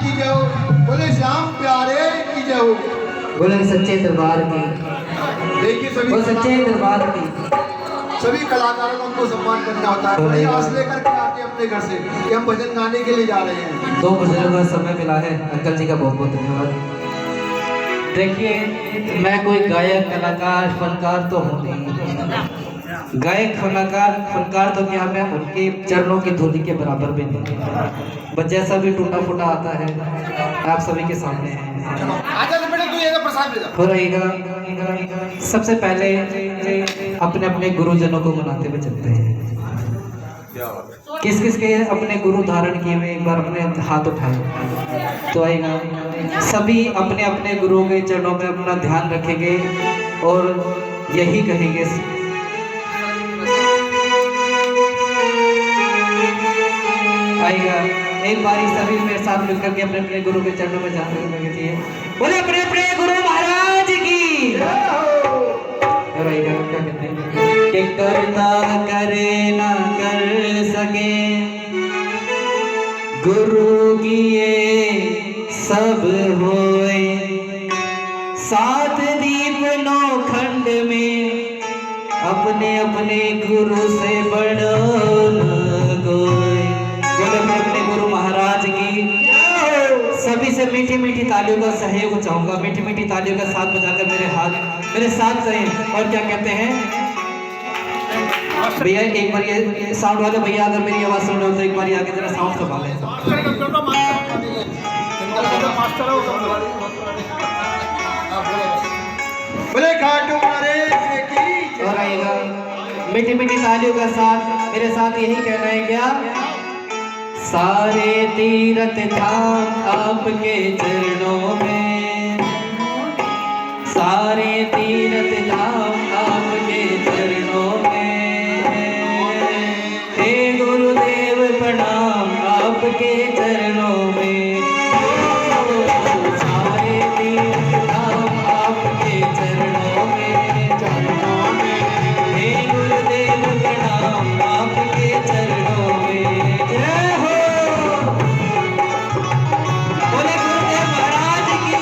की जय हो, बोले श्याम प्यारे की जय हो। बोले सच्चे दरबार की। देखिए सच्चे दरबार की सभी कलाकारों को हमको सम्मान करना होता है। बड़ी आस लेकर के आते हैं अपने घर से कि हम भजन गाने के लिए जा रहे हैं। 2 बजने का समय मिला है, अंकल जी का बहुत बहुत धन्यवाद। देखिए मैं कोई गायक कलाकार फनकार तो हूँ नहीं, गायक फनकार तो क्या, मैं उनके चरणों की धूलि के बराबर भी नहीं, बस जैसा भी टूटा फूटा आता है आप सभी के सामने है। हो रहेगा। सबसे पहले अपने अपने गुरुजनों को मनाते हुए चलते हैं। किस किस के अपने गुरु धारण किए हुए एक बार अपने हाथ उठाए तो आएगा। सभी अपने अपने गुरु के चरणों में अपना ध्यान रखेंगे और यही कहेंगे, आएगा। एक बारी सभी मेरे साथ मिलकर के अपने अपने गुरु के चरणों में ध्यान रखने चाहिए। बोले अपने अपने गुरु महाराज की। क्या कहते हैं कि करता करे ना कर सके, गुरु किए सब होए, 7 दीप 9 खंड में अपने अपने गुरु से बड़ो कोई। बोले अपने गुरु महाराज की। सभी से मीठी मीठी तालियों का सहयोग चाहूंगा, मीठी मीठी तालियों का साथ बजाकर मेरे साथ करें। और क्या कहते हैं भैया, एक बार ये साउंड वाले भैया अगर मेरी आवाज सुन रहे हो तो एक बार आगे जरा साउंड संभाल लें। बोले खाटू नरेश की। और आएगा मीठी मीठी तालियों का साथ मेरे साथ यही कहना है क्या, सारे तीरथ धाम आपके चरणों में, सारे तीरथ धाम आपके चरणों में, हे गुरुदेव प्रणाम आपके चरणों में, सारे तीरथ धाम आपके चरणों में, हे गुरुदेव प्रणाम आपके चरणों में। जय हो। बोले गुरुदेव महाराज की।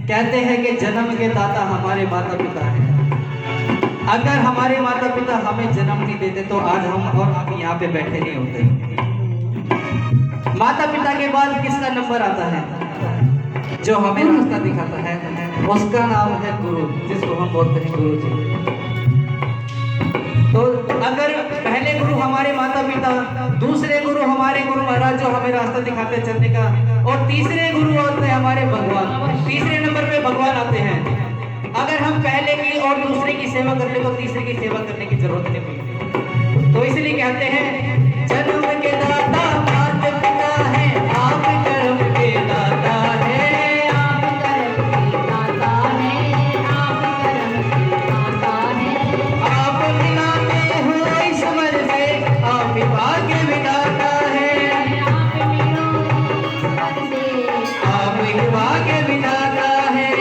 कहते हैं कि जन्म के दाता हमारे माता पिता हैं। अगर हमारे माता पिता हमें जन्म नहीं देते तो आज हम और आप यहाँ पे बैठे नहीं होते। माता पिता के बाद किसका नंबर आता है? जो हमें रास्ता दिखाता है, उसका नाम है गुरु, जिसको हम बोलते हैं गुरु जी। तो अगर पहले गुरु हमारे माता पिता, दूसरे गुरु हमारे गुरु महाराज जो हमें रास्ता दिखाते हैं चलने का, और तीसरे गुरु होते हैं हमारे भगवान। तीसरे नंबर पे भगवान आते हैं। अगर हम पहले की और दूसरे की सेवा कर ले तो तीसरे की सेवा करने की जरूरत नहीं पड़ती। तो इसलिए कहते हैं जन्म के दाता माता पिता है, आप कर्म के दाता है, आप कर्म के दाता है, आप कर्म के दाता है, आप मिलाते हो ईश्वर से, आप भाग्य विधाता है, आप मिलो ईश्वर से, आप भाग्य विधाता है,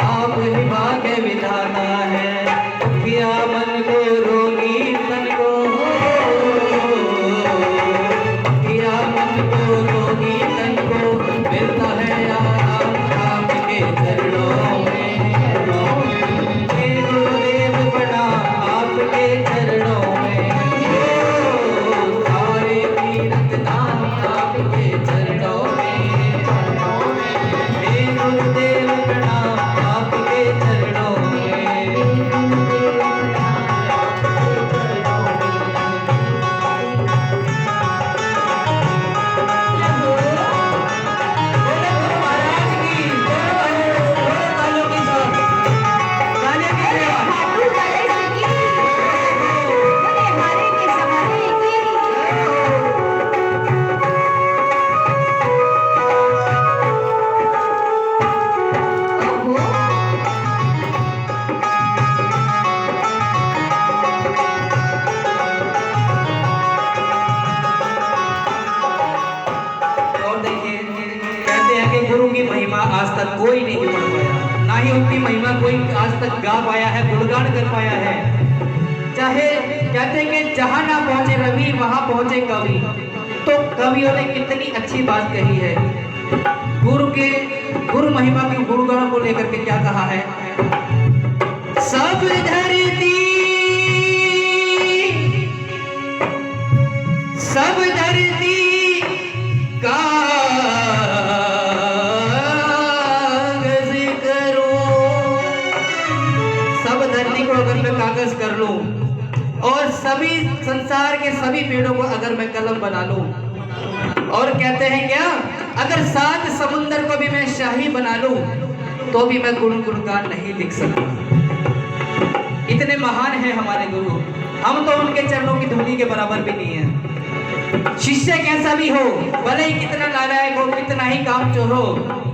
आप भाग्य विधाता है। किया मन को रोगी तन को, किया मन को रोगी तन को, मिलता है आपके चरणों में। हे गुरुदेव बना आपके चरणों में, सारे तीर्थ धाम आपके चरणों में। हे गुरुदेव बना आपके चरणों में। गुरु की महिमा आज तक कोई नहीं पढ़ पाया, ना ही उनकी महिमा कोई आज तक गा पाया है, गुणगान कर पाया है। चाहे कहते हैं कि जहां ना पहुंचे रवि वहां पहुंचे कवि। तो कवियों ने कितनी अच्छी बात कही है। गुरु महिमा के गुणगान को लेकर के क्या कहा है? सब धरती का अगर मैं कागज कर लूं और सभी संसार के सभी पेड़ों को अगर मैं कलम बना लूं, और कहते हैं क्या, अगर 7 समुंदर को भी मैं शाही बना लूं तो भी मैं गुणगान नहीं लिख सकता। इतने महान हैं हमारे गुरु, हम तो उनके चरणों की धूलि के बराबर भी नहीं है। शिष्य कैसा भी हो, भले ही कितना नालायक हो, कितना ही कामचोर हो,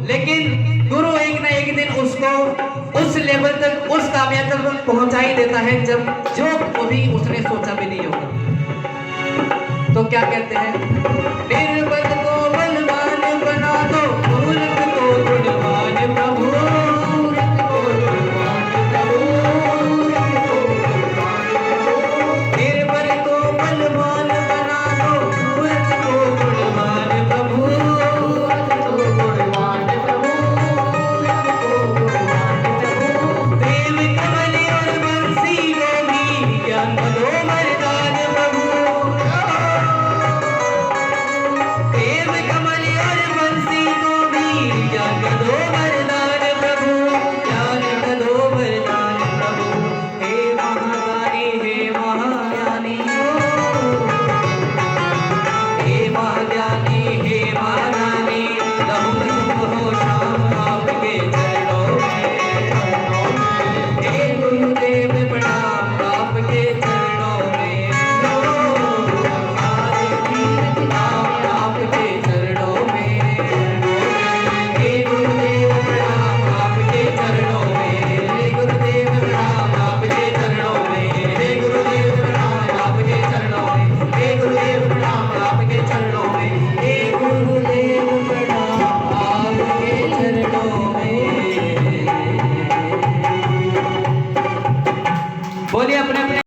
लेकिन गुरु एक ना एक दिन उसको उस लेवल तक, उस कामयाबी तक पहुंचा ही देता है जब जो कभी उसने सोचा भी नहीं होगा। तो क्या कहते हैं? निर्बल को बलवान बना दो, मूर्ख को गुणवान प्रभु, निर्बल को बलवान बना दो, मूर्ख को गुणवान प्रभु। बोलिए अपने